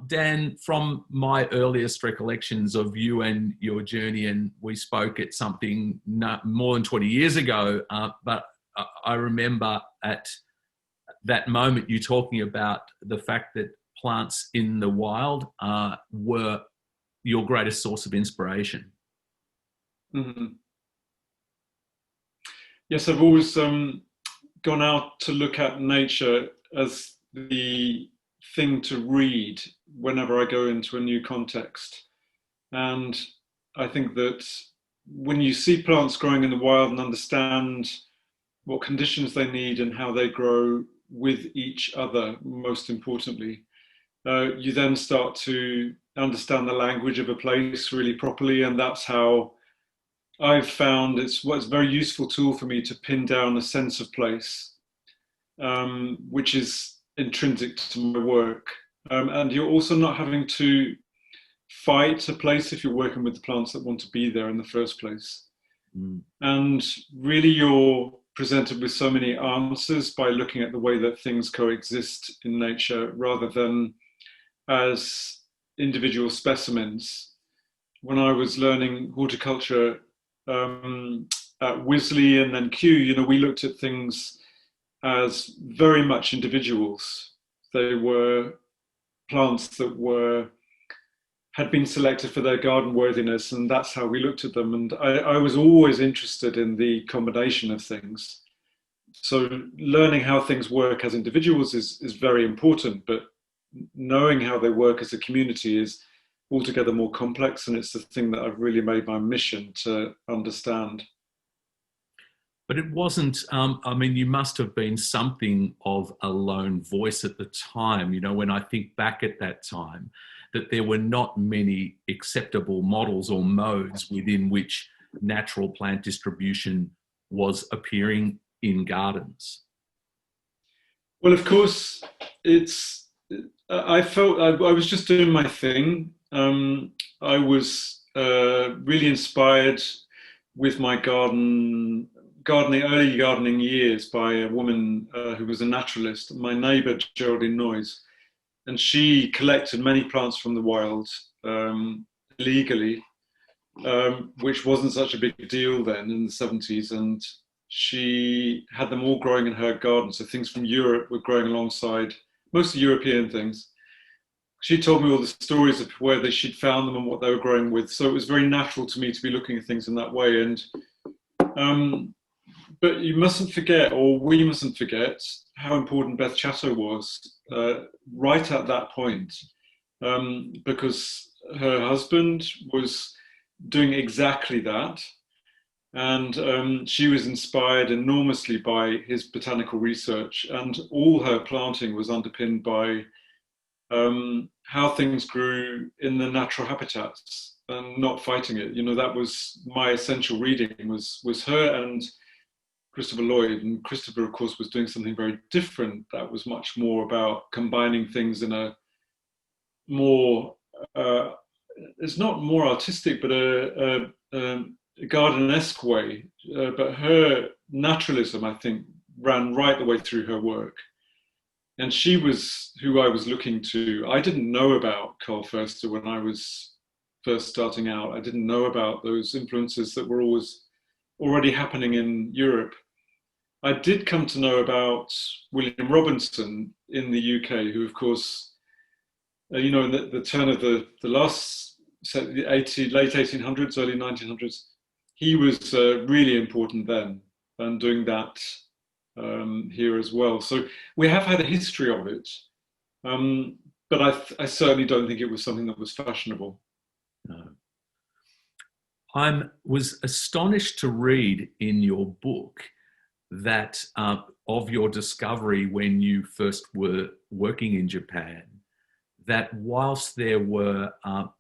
Dan, from my earliest recollections of you and your journey, and we spoke at something more than 20 years ago, but I remember at that moment you talking about the fact that plants in the wild were your greatest source of inspiration. Mm-hmm. Yes, I've always gone out to look at nature as the thing to read whenever I go into a new context. And I think that when you see plants growing in the wild and understand what conditions they need and how they grow with each other, most importantly, you then start to understand the language of a place really properly. And that's how I've found it's a very useful tool for me to pin down a sense of place, which is intrinsic to my work. And you're also not having to fight a place if you're working with the plants that want to be there in the first place. Mm. And really you're presented with so many answers by looking at the way that things coexist in nature rather than as individual specimens. When I was learning horticulture at Wisley and then Kew, we looked at things as very much individuals. They were plants that had been selected for their garden worthiness, and that's how we looked at them. And I was always interested in the combination of things. So learning how things work as individuals is very important, but knowing how they work as a community is altogether more complex, and it's the thing that I've really made my mission to understand. But it wasn't, you must have been something of a lone voice at the time, when I think back at that time, that there were not many acceptable models or modes within which natural plant distribution was appearing in gardens. Well, of course, I felt I was just doing my thing. I was really inspired with my early gardening years by a woman who was a naturalist, my neighbour Geraldine Noyes, and she collected many plants from the wild legally, which wasn't such a big deal then in the 70s, and she had them all growing in her garden. So things from Europe were growing alongside mostly European things. She told me all the stories of where she'd found them and what they were growing with. So it was very natural to me to be looking at things in that way. And but you mustn't forget, or we mustn't forget, how important Beth Chatto was right at that point, because her husband was doing exactly that. And she was inspired enormously by his botanical research, and all her planting was underpinned by how things grew in the natural habitats and not fighting it. That was my essential reading, was her and Christopher Lloyd. And Christopher, of course, was doing something very different. That was much more about combining things in a more, it's not more artistic, but a garden-esque way. But her naturalism, I think, ran right the way through her work. And she was who I was looking to. I didn't know about Carl Förster when I was first starting out. I didn't know about those influences that were always already happening in Europe. I did come to know about William Robinson in the UK, who, of course, in the turn of the last late 1800s, early 1900s, he was really important then, and doing that here as well. So we have had a history of it, but I certainly don't think it was something that was fashionable. No. I was astonished to read in your book that of your discovery when you first were working in Japan, that whilst there were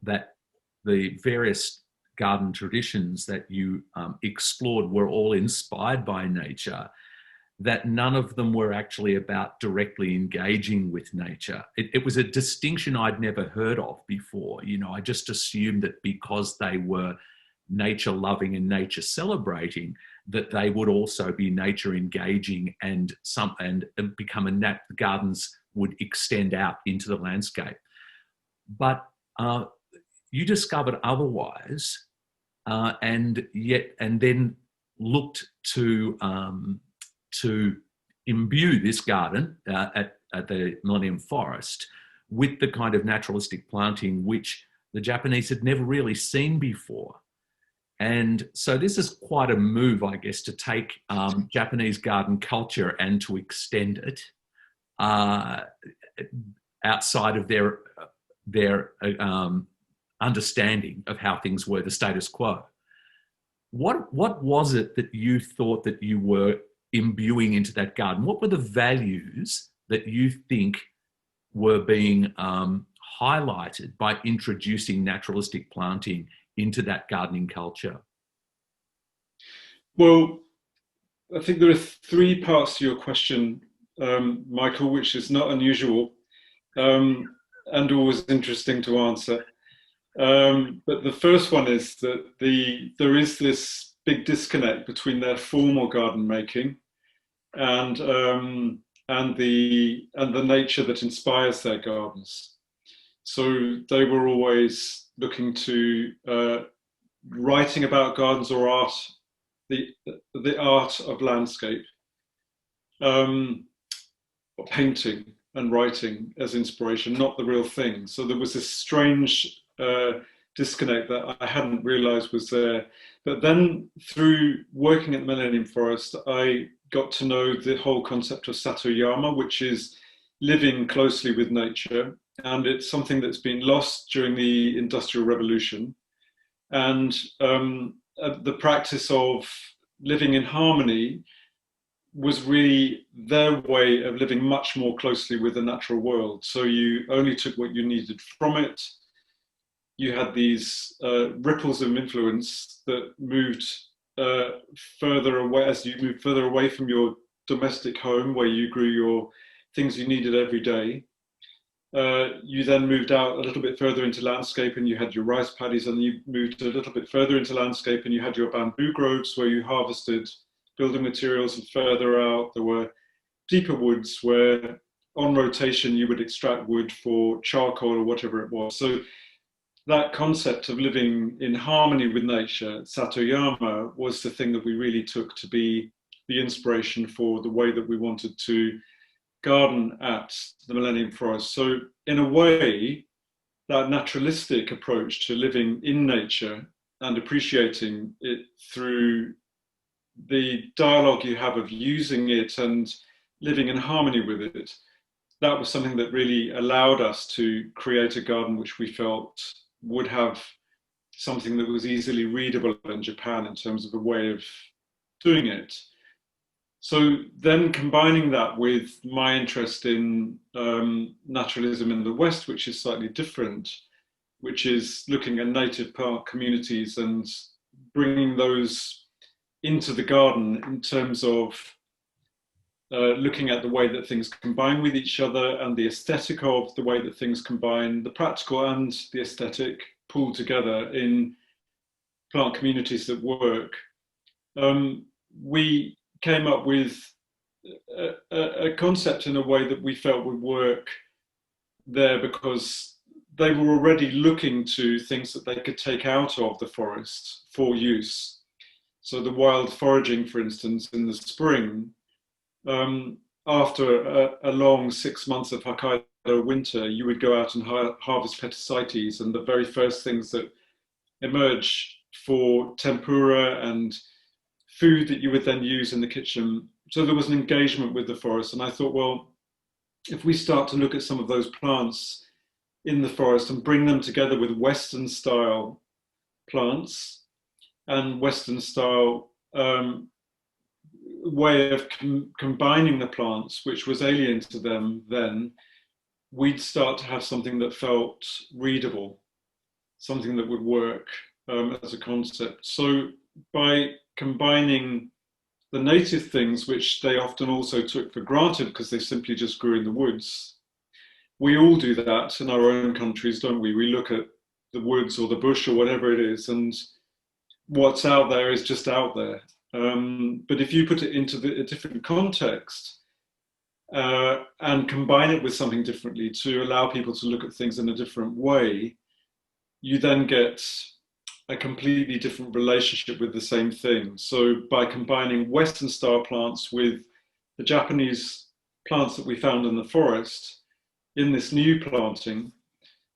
that the various garden traditions that you explored were all inspired by nature, that none of them were actually about directly engaging with nature. It was a distinction I'd never heard of before. I just assumed that because they were nature loving and nature celebrating, that they would also be nature engaging and become gardens would extend out into the landscape. but you discovered otherwise, and then looked to imbue this garden at the Millennium Forest with the kind of naturalistic planting which the Japanese had never really seen before. And so this is quite a move, I guess, to take Japanese garden culture and to extend it outside of their understanding of how things were, the status quo. What was it that you thought that you were imbuing into that garden? What were the values that you think were being highlighted by introducing naturalistic planting into that gardening culture? Well, I think there are three parts to your question, Michael, which is not unusual and always interesting to answer. But the first one is that there is this big disconnect between their formal garden making and the nature that inspires their gardens. So they were always looking to writing about gardens or art, the art of landscape, painting and writing as inspiration, not the real thing. So there was this strange disconnect that I hadn't realized was there. But then through working at the Millennium Forest, I got to know the whole concept of Satoyama, which is living closely with nature. And it's something that's been lost during the Industrial Revolution. And the practice of living in harmony was really their way of living much more closely with the natural world. So you only took what you needed from it. You had these ripples of influence that moved further away as you moved further away from your domestic home where you grew your things you needed every day. You then moved out a little bit further into landscape and you had your rice paddies, and you moved a little bit further into landscape and you had your bamboo groves where you harvested building materials, and further out there were deeper woods where on rotation you would extract wood for charcoal or whatever it was. So that concept of living in harmony with nature, Satoyama, was the thing that we really took to be the inspiration for the way that we wanted to garden at the Millennium Forest. So in a way, that naturalistic approach to living in nature and appreciating it through the dialogue you have of using it and living in harmony with it, that was something that really allowed us to create a garden which we felt would have something that was easily readable in Japan in terms of a way of doing it. So then combining that with my interest in naturalism in the West, which is slightly different, which is looking at native plant communities and bringing those into the garden in terms of looking at the way that things combine with each other and the aesthetic of the way that things combine, the practical and the aesthetic pulled together in plant communities that work. We came up with a concept in a way that we felt would work there because they were already looking to things that they could take out of the forest for use. So the wild foraging, for instance, in the spring, after a long 6 months of Hokkaido winter, you would go out and harvest petasites, and the very first things that emerge for tempura and food that you would then use in the kitchen. So there was an engagement with the forest, and I thought, well, if we start to look at some of those plants in the forest and bring them together with Western style plants and Western style way of combining the plants, which was alien to them then, we'd start to have something that felt readable, something that would work as a concept. So by combining the native things, which they often also took for granted because they simply just grew in the woods, we all do that in our own countries, don't we? We look at the woods or the bush or whatever it is, and what's out there is just out there. But if you put it into a different context and combine it with something differently to allow people to look at things in a different way, you then get a completely different relationship with the same thing. So by combining Western style plants with the Japanese plants that we found in the forest in this new planting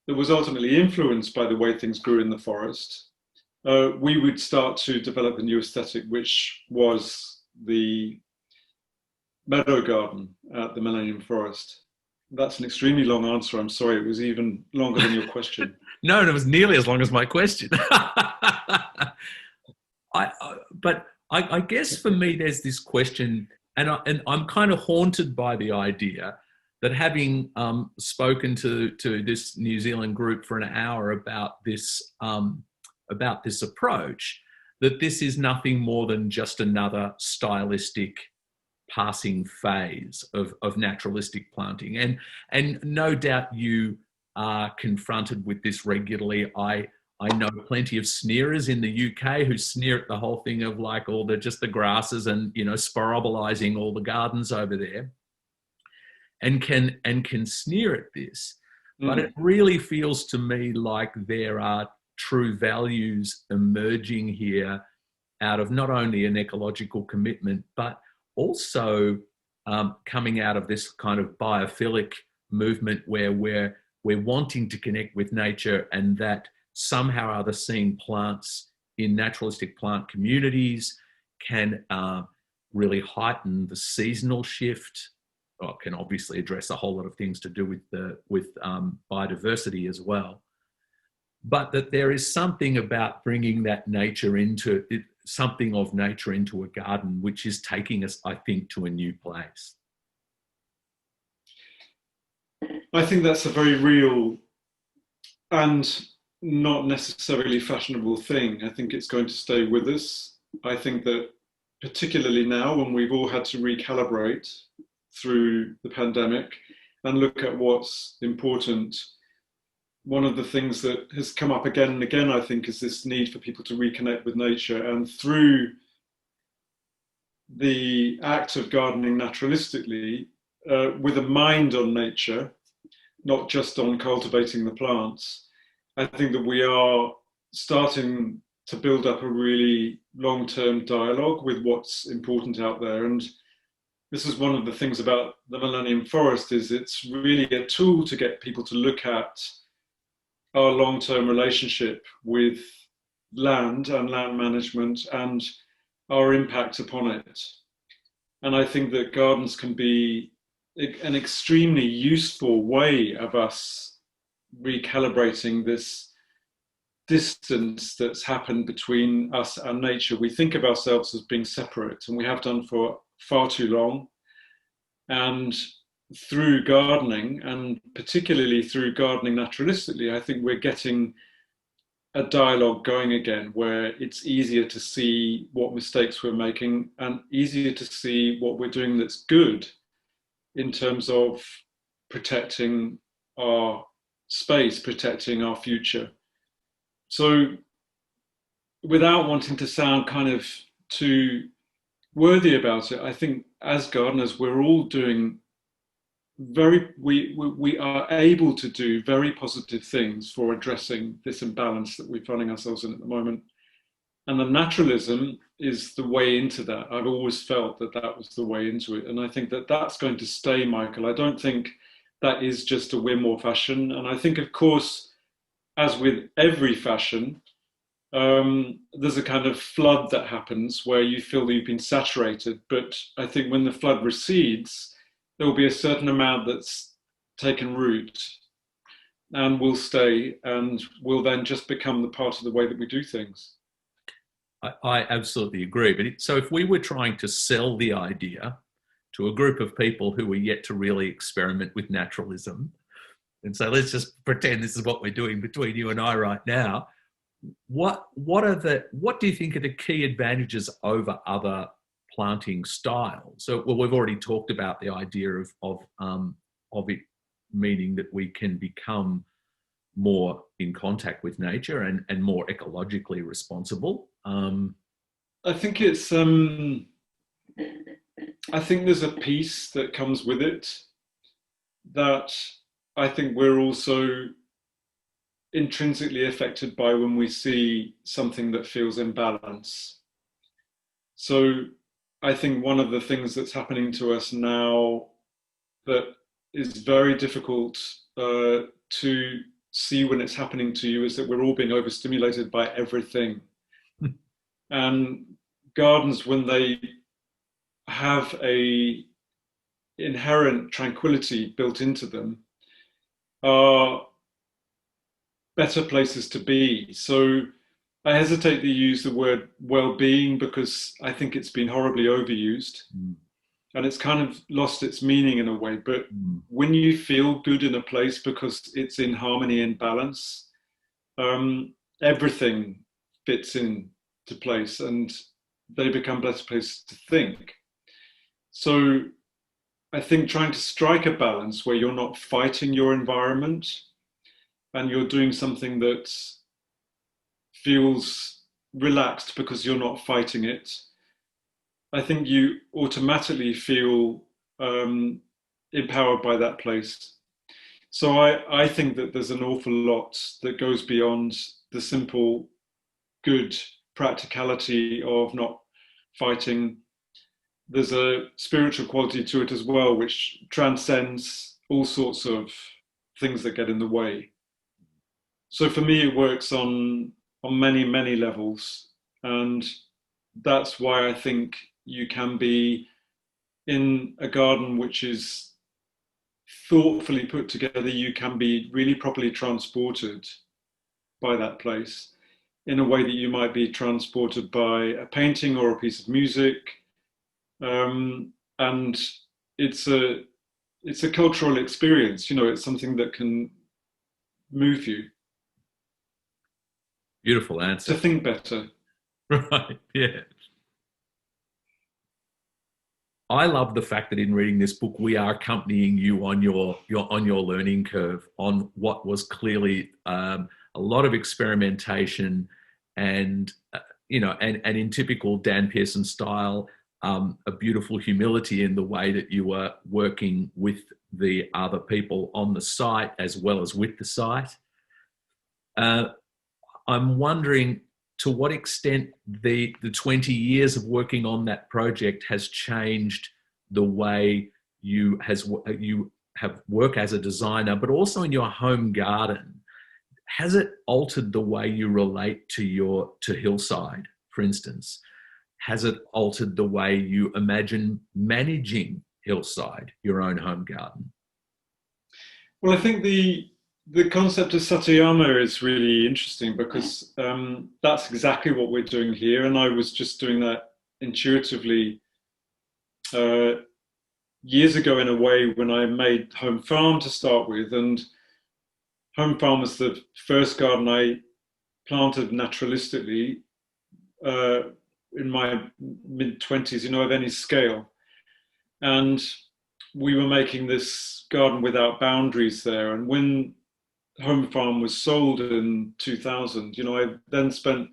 that was ultimately influenced by the way things grew in the forest, we would start to develop a new aesthetic, which was the meadow garden at the Millennium Forest. That's an extremely long answer. I'm sorry, it was even longer than your question. No, and it was nearly as long as my question. But I guess for me, there's this question, and I'm kind of haunted by the idea that having spoken to this New Zealand group for an hour about this approach, that this is nothing more than just another stylistic passing phase of naturalistic planting. And no doubt you are confronted with this regularly. I know plenty of sneerers in the UK who sneer at the whole thing of like all the grasses and, you know, sporobilizing all the gardens over there, and can sneer at this. But it really feels to me like there are true values emerging here out of not only an ecological commitment, but also coming out of this kind of biophilic movement where we're wanting to connect with nature, and that somehow or other seeing plants in naturalistic plant communities can really heighten the seasonal shift. Well, can obviously address a whole lot of things to do with biodiversity as well. But that there is something about bringing that nature into it, something of nature into a garden, which is taking us, I think, to a new place. I think that's a very real and not necessarily fashionable thing. I think it's going to stay with us. I think that particularly now when we've all had to recalibrate through the pandemic and look at what's important, one of the things that has come up again and again, I think, is this need for people to reconnect with nature. And through the act of gardening naturalistically, with a mind on nature, not just on cultivating the plants, I think that we are starting to build up a really long-term dialogue with what's important out there. And this is one of the things about the Millennium Forest, is it's really a tool to get people to look at our long-term relationship with land and land management and our impact upon it. And I think that gardens can be an extremely useful way of us recalibrating this distance that's happened between us and nature. We think of ourselves as being separate, and we have done for far too long. And through gardening, and particularly through gardening naturalistically, I think we're getting a dialogue going again, where it's easier to see what mistakes we're making and easier to see what we're doing that's good in terms of protecting our space, protecting our future. So without wanting to sound kind of too worthy about it, I think as gardeners, we're all doing we are able to do very positive things for addressing this imbalance that we're finding ourselves in at the moment. And the naturalism is the way into that. I've always felt that that was the way into it. And I think that that's going to stay, Michael. I don't think that is just a whim or fashion. And I think, of course, as with every fashion, there's a kind of flood that happens where you feel that you've been saturated. But I think when the flood recedes, there will be a certain amount that's taken root and will stay and will then just become the part of the way that we do things. I absolutely agree. But so if we were trying to sell the idea to a group of people who are yet to really experiment with naturalism, and so let's just pretend this is what we're doing between you and I right now, what do you think are the key advantages over other planting styles? So, well, we've already talked about the idea of it meaning that we can become more in contact with nature and more ecologically responsible. I think it's I think there's a peace that comes with it that I think we're also intrinsically affected by when we see something that feels imbalance. So I think one of the things that's happening to us now that is very difficult to see when it's happening to you is that we're all being overstimulated by everything. And gardens, when they have a inherent tranquility built into them, are better places to be. So I hesitate to use the word well-being because I think it's been horribly overused. And it's kind of lost its meaning in a way. But when you feel good in a place because it's in harmony and balance, everything fits into place and they become better places to think. So I think trying to strike a balance where you're not fighting your environment and you're doing something that feels relaxed because you're not fighting it, I think you automatically feel empowered by that place. So I think that there's an awful lot that goes beyond the simple good practicality of not fighting. There's a spiritual quality to it as well, which transcends all sorts of things that get in the way. So for me, it works on many, many levels. And that's why I think you can be in a garden which is thoughtfully put together. You can be really properly transported by that place in a way that you might be transported by a painting or a piece of music. And it's a cultural experience, you know, it's something that can move you Beautiful to answer. think better. Right. Yeah. I love the fact that in reading this book, we are accompanying you on your learning curve on what was clearly a lot of experimentation, and and in typical Dan Pearson style, a beautiful humility in the way that you were working with the other people on the site as well as with the site. I'm wondering to what extent the 20 years of working on that project has changed the way you have work as a designer, but also in your home garden. Has it altered the way you relate to hillside, for instance? Has it altered the way you imagine managing hillside, your own home garden? Well, I think the concept of Satayama is really interesting because that's exactly what we're doing here. And I was just doing that intuitively uh, years ago in a way when I made Home Farm to start with. And Home Farm was the first garden I planted naturalistically in my mid-20s, you know, of any scale. And we were making this garden without boundaries there. And when Home Farm was sold in 2000, you know, I then spent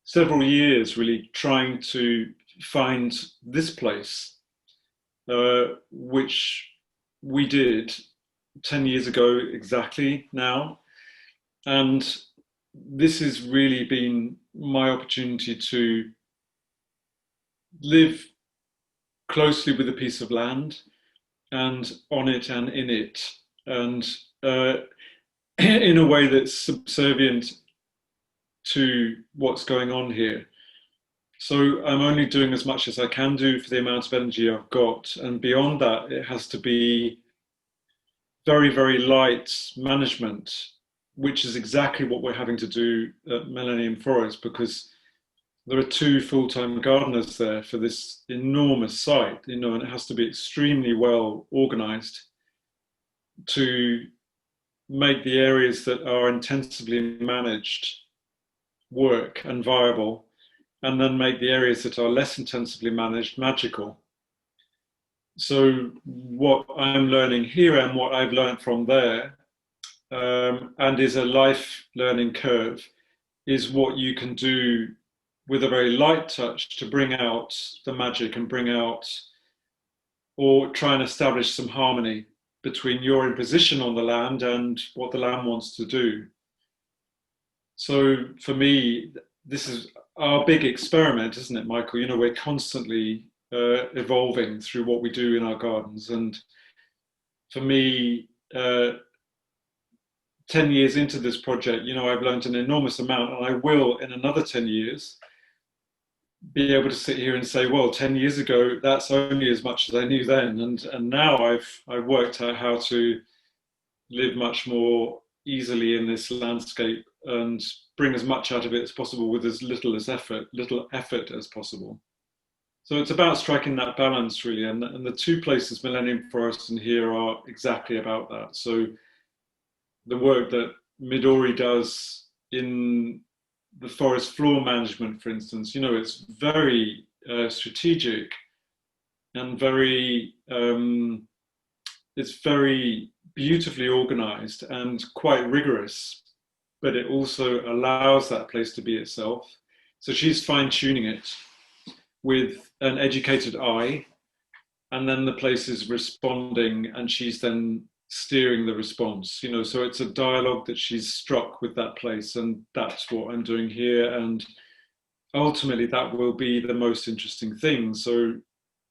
several years really trying to find this place, which we did 10 years ago exactly now. And this has really been my opportunity to live closely with a piece of land and on it and in it, and in a way that's subservient to what's going on here. So I'm only doing as much as I can do for the amount of energy I've got. And beyond that, it has to be very, very light management, which is exactly what we're having to do at Millennium Forest, because there are two full-time gardeners there for this enormous site, you know, and it has to be extremely well organized to make the areas that are intensively managed work and viable, and then make the areas that are less intensively managed magical. So what I'm learning here and what I've learned from there, and is a life learning curve, is what you can do with a very light touch to bring out the magic and bring out or try and establish some harmony between your imposition on the land and what the land wants to do. So for me, this is our big experiment, isn't it, Michael? You know, we're constantly evolving through what we do in our gardens. And for me, 10 years into this project, you know, I've learned an enormous amount, and I will in another 10 years be able to sit here and say, well, 10 years ago, that's only as much as I knew then. And now I've worked out how to live much more easily in this landscape and bring as much out of it as possible with as little effort as possible. So it's about striking that balance, really. And the two places, Millennium Forest and here, are exactly about that. So the work that Midori does in the forest floor management, for instance, you know, it's very strategic and it's very beautifully organized and quite rigorous, but it also allows that place to be itself. So she's fine tuning it with an educated eye, and then the place is responding and she's then steering the response, you know. So it's a dialogue that she's struck with that place, and that's what I'm doing here, and ultimately that will be the most interesting thing. So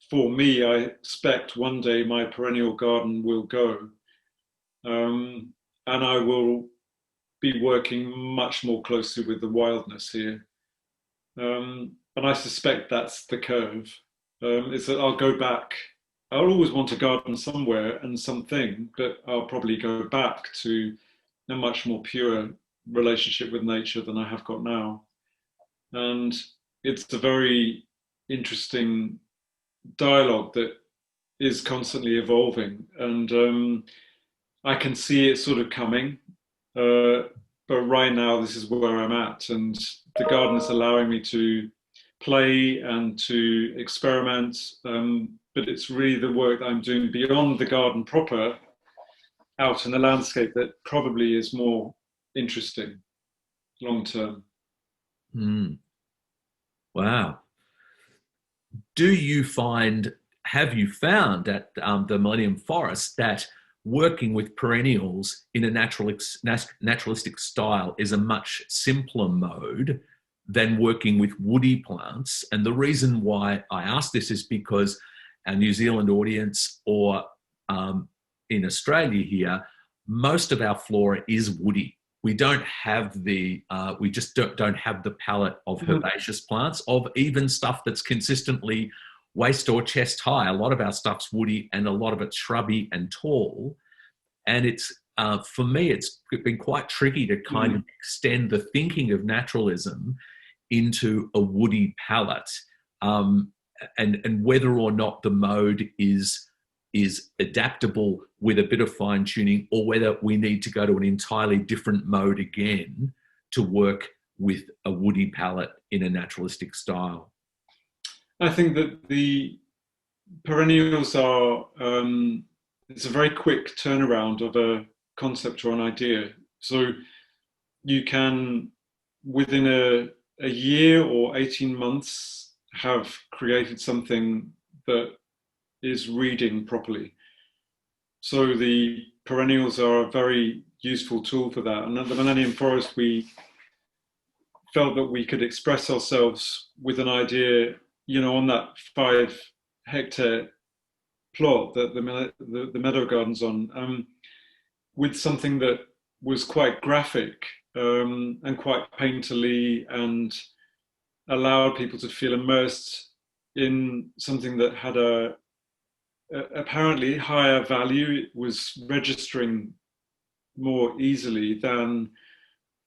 for me, I expect one day my perennial garden will go, and I will be working much more closely with the wildness here, and I suspect that's the curve. Is that I'll go back. I'll always want to garden somewhere and something, but I'll probably go back to a much more pure relationship with nature than I have got now. And it's a very interesting dialogue that is constantly evolving. And I can see it sort of coming. But right now, this is where I'm at. And the garden is allowing me to play and to experiment. But it's really the work that I'm doing beyond the garden proper, out in the landscape, that probably is more interesting long term. Mm. Wow. Have you found at the Millennium Forest that working with perennials in a naturalistic style is a much simpler mode than working with woody plants? And the reason why I ask this is because our New Zealand audience, or in Australia here, most of our flora is woody. We don't have we just don't have the palette of herbaceous plants, of even stuff that's consistently waist or chest high. A lot of our stuff's woody and a lot of it's shrubby and tall. And it's, for me, it's been quite tricky to kind of extend the thinking of naturalism into a woody palette, and whether or not the mode is adaptable with a bit of fine tuning, or whether we need to go to an entirely different mode again to work with a woody palette in a naturalistic style. I think that the perennials are, it's a very quick turnaround of a concept or an idea. So you can, within a year or 18 months, have created something that is reading properly. So the perennials are a very useful tool for that. And at the Millennium Forest, we felt that we could express ourselves with an idea, you know, on that 5-hectare plot that the meadow garden's on, with something that was quite graphic, and quite painterly, and allowed people to feel immersed in something that had a apparently higher value. It was registering more easily than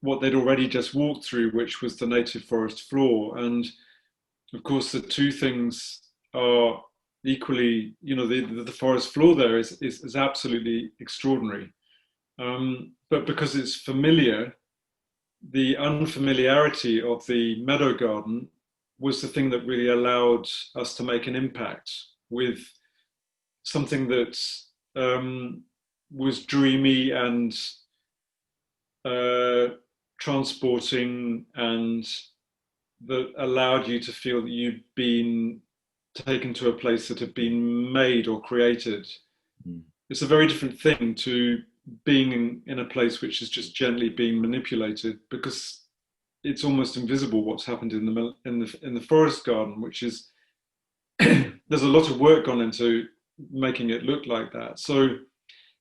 what they'd already just walked through, which was the native forest floor. And of course, the two things are equally, you know, the forest floor there is absolutely extraordinary. But because it's familiar, the unfamiliarity of the meadow garden was the thing that really allowed us to make an impact with something that was dreamy and transporting, and that allowed you to feel that you'd been taken to a place that have been made or created. Mm. It's a very different thing to being in a place which is just gently being manipulated, because it's almost invisible what's happened in the forest garden, which is there's a lot of work gone into making it look like that. So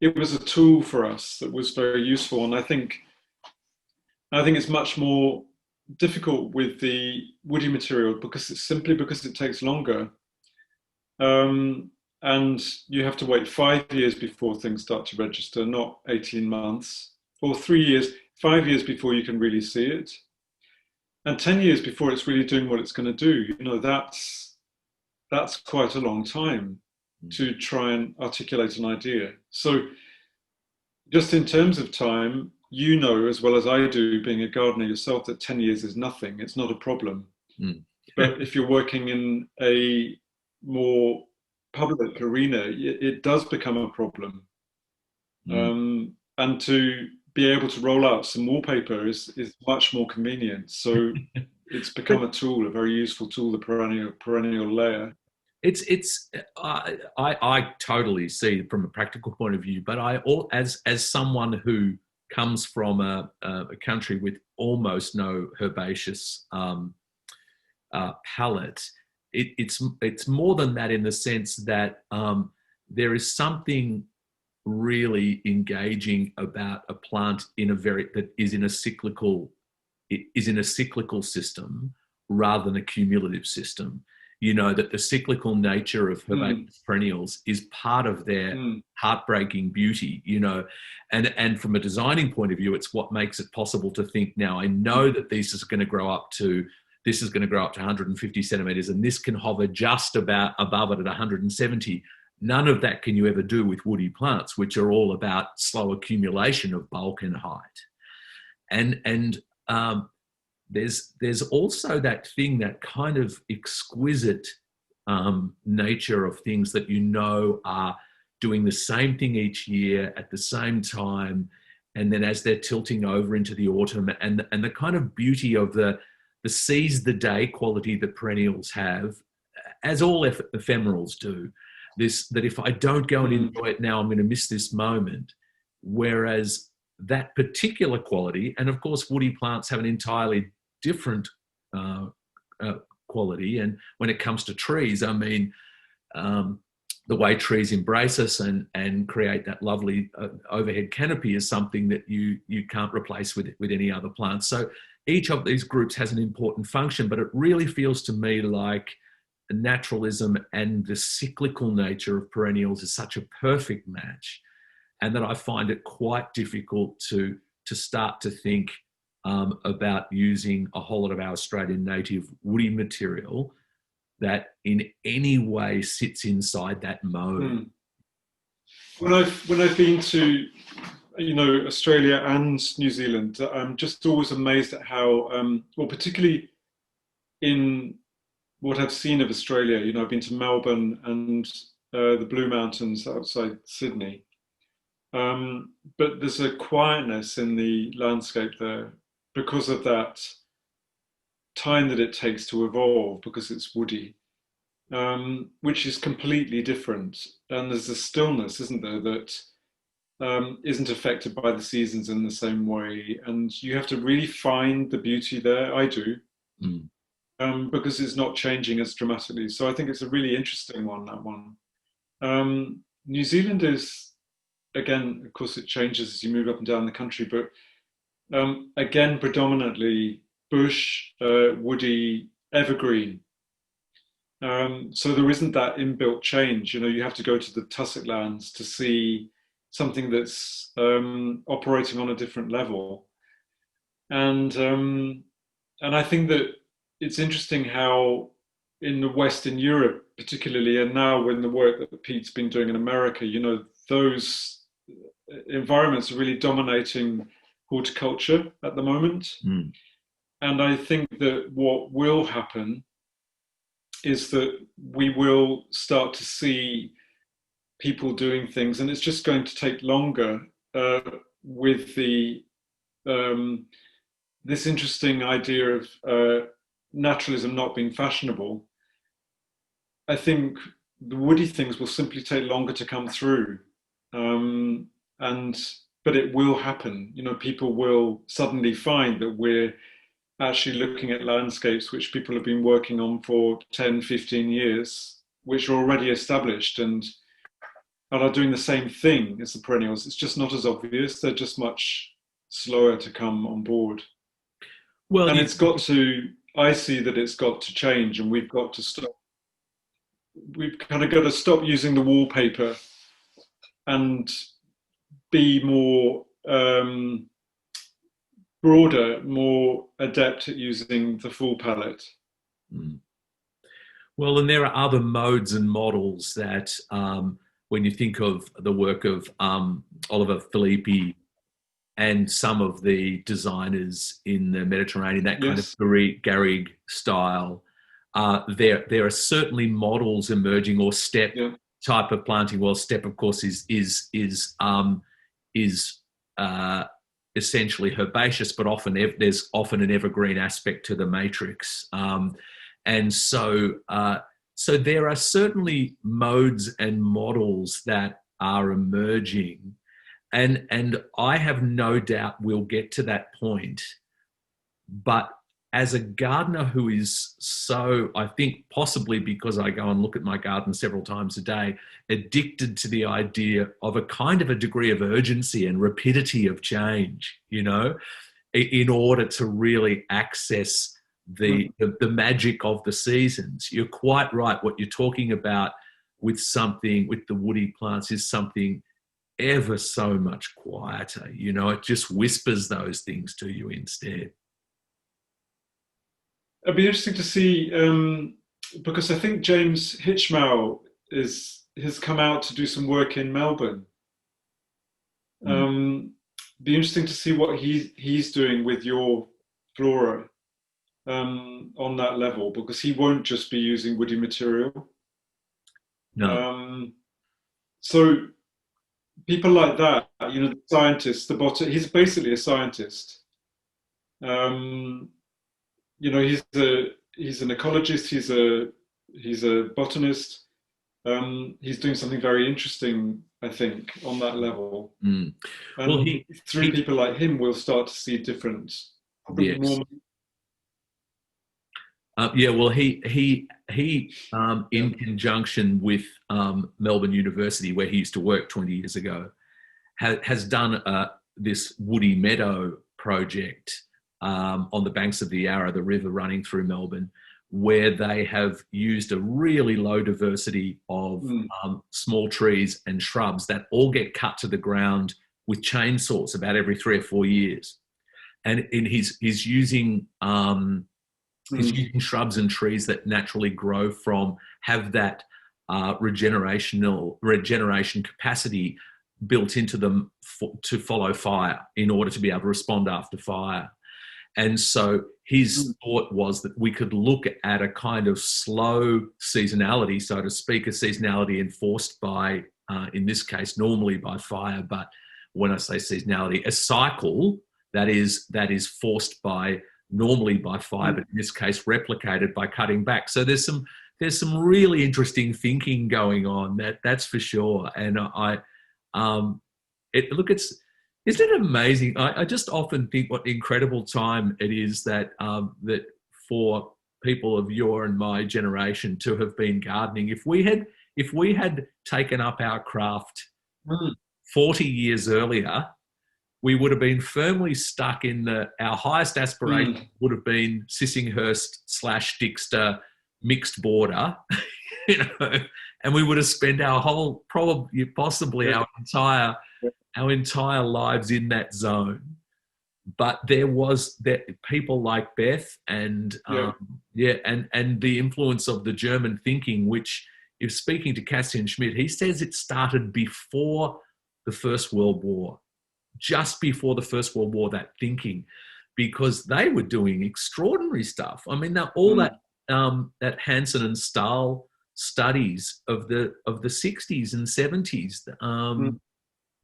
it was a tool for us that was very useful, and I think it's much more difficult with the woody material because it takes longer. Um, and you have to wait 5 years before things start to register, not 18 months, or 3 years, 5 years before you can really see it, and 10 years before it's really doing what it's going to do. That's quite a long time to try and articulate an idea. So just in terms of time, as well as I do, being a gardener yourself, that 10 years is nothing. It's not a problem. Mm. But if you're working in a more public arena, it does become a problem. And to be able to roll out some wallpaper is much more convenient. So it's become a tool, a very useful tool, the perennial layer. I totally see from a practical point of view, but as someone who comes from a country with almost no herbaceous palette, it's more than that, in the sense that there is something really engaging about a plant that is in a cyclical system rather than a cumulative system. That the cyclical nature of herbaceous perennials is part of their heartbreaking beauty, and from a designing point of view, it's what makes it possible to think, now I know that this is going to grow up to 150 centimeters, and this can hover just about above it at 170. None of that can you ever do with woody plants, which are all about slow accumulation of bulk and height. And there's also that thing, that kind of exquisite nature of things that are doing the same thing each year at the same time, and then as they're tilting over into the autumn, and the kind of beauty of the seize the day quality that perennials have, as all ephemerals do. That if I don't go and enjoy it now, I'm going to miss this moment. Whereas that particular quality, and of course woody plants have an entirely different quality, and when it comes to trees, I mean, the way trees embrace us and create that lovely overhead canopy is something that you can't replace with any other plant. So each of these groups has an important function, but it really feels to me like naturalism and the cyclical nature of perennials is such a perfect match, and that I find it quite difficult to start to think about using a whole lot of our Australian native woody material that in any way sits inside that mode. When I've been to Australia and New Zealand, I'm just always amazed at how, particularly in what I've seen of Australia. I've been to Melbourne and the Blue Mountains outside Sydney, but there's a quietness in the landscape there because of that time that it takes to evolve, because it's woody, which is completely different. And there's a stillness, isn't there, that isn't affected by the seasons in the same way. And you have to really find the beauty there. I do. Because it's not changing as dramatically. So I think it's a really interesting one, that one. New Zealand is, again, of course, it changes as you move up and down the country, but again, predominantly bush, woody, evergreen. So there isn't that inbuilt change. You have to go to the tussock lands to see something that's operating on a different level. And I think that it's interesting how in the Western Europe, particularly, and now when the work that Pete's been doing in America, those environments are really dominating horticulture at the moment. And I think that what will happen is that we will start to see people doing things, and it's just going to take longer with the this interesting idea of naturalism not being fashionable. I think the woody things will simply take longer to come through. Um, and but it will happen. You know, people will suddenly find that we're actually looking at landscapes which people have been working on for 10, 15 years, which are already established and are doing the same thing as the perennials. It's just not as obvious. They're just much slower to come on board. Well, And it's got to, I see that it's got to change, and we've got to stop. We've kind of got to stop using the wallpaper and be more broader, more adept at using the full palette. mm. Well, and there are other modes and models that, when you think of the work of Oliver Filippi and some of the designers in the Mediterranean, that kind of Yes. Garrigue style, there are certainly models emerging, or steppe Yeah. type of planting. Well, steppe, of course, is essentially herbaceous, but often there's often an evergreen aspect to the matrix, and so there are certainly modes and models that are emerging, and I have no doubt we'll get to that point. But as a gardener who is so, I think possibly because I go and look at my garden several times a day, addicted to the idea of a kind of a degree of urgency and rapidity of change, you know, in order to really access the magic of the seasons. You're quite right. What you're talking about with the woody plants is something ever so much quieter. You know, it just whispers those things to you instead. It'd be interesting to see, because I think James Hichman has come out to do some work in Melbourne. Be interesting to see what he's doing with your flora on that level, because he won't just be using woody material. No. So people like that, you know, the scientist, he's basically a scientist. You know, he's an ecologist. He's a botanist. He's doing something very interesting, I think, on that level. Mm. And Well, through people like him, we'll start to see different, probably yes. more. Yeah, well, he in conjunction with Melbourne University, where he used to work 20 years ago, has done this woody meadow project on the banks of the Yarra, the river running through Melbourne, where they have used a really low diversity of small trees and shrubs that all get cut to the ground with chainsaws about every 3 or 4 years. And he's using shrubs and trees that naturally grow have that regeneration capacity built into them to follow fire in order to be able to respond after fire. And so his thought was that we could look at a kind of slow seasonality, so to speak, a seasonality enforced by, in this case, normally by fire. But when I say seasonality, a cycle that is forced normally by fire, but in this case replicated by cutting back. So there's some really interesting thinking going on. That's for sure. And isn't it amazing? I just often think what incredible time it is that that for people of your and my generation to have been gardening. If we had taken up our craft 40 years earlier, we would have been firmly stuck in our highest aspiration would have been Sissinghurst/Dixter mixed border, you know, and we would have spent possibly our entire lives in that zone. But there was people like Beth and and the influence of the German thinking, which, if speaking to Cassian Schmidt, he says it started before the First World War, just before the First World War, that thinking, because they were doing extraordinary stuff. I mean, all that Hansen and Stahl studies of the 60s and 70s,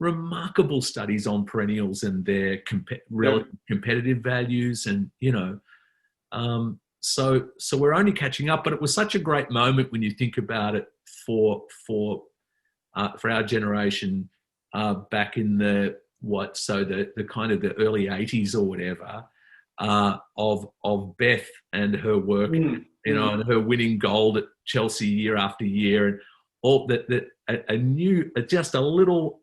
remarkable studies on perennials and their relative competitive values, and so we're only catching up, but it was such a great moment when you think about it for our generation back in the kind of the early 80s or whatever, of Beth and her work, and her winning gold at Chelsea year after year, and all that just a little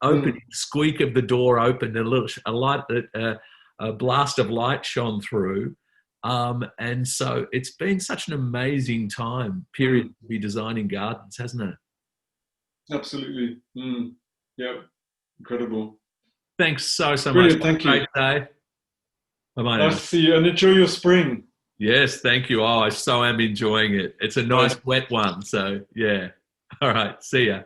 opening squeak of the door opened, a blast of light shone through. And so it's been such an amazing period to be designing gardens, hasn't it? Absolutely. Yeah, incredible. Thanks so Brilliant, much. thank you. Great day. Bye-bye now. Nice to see you, and enjoy your spring. Yes, thank you. Oh, I so am enjoying it. It's a nice wet one, so yeah. All right, see ya.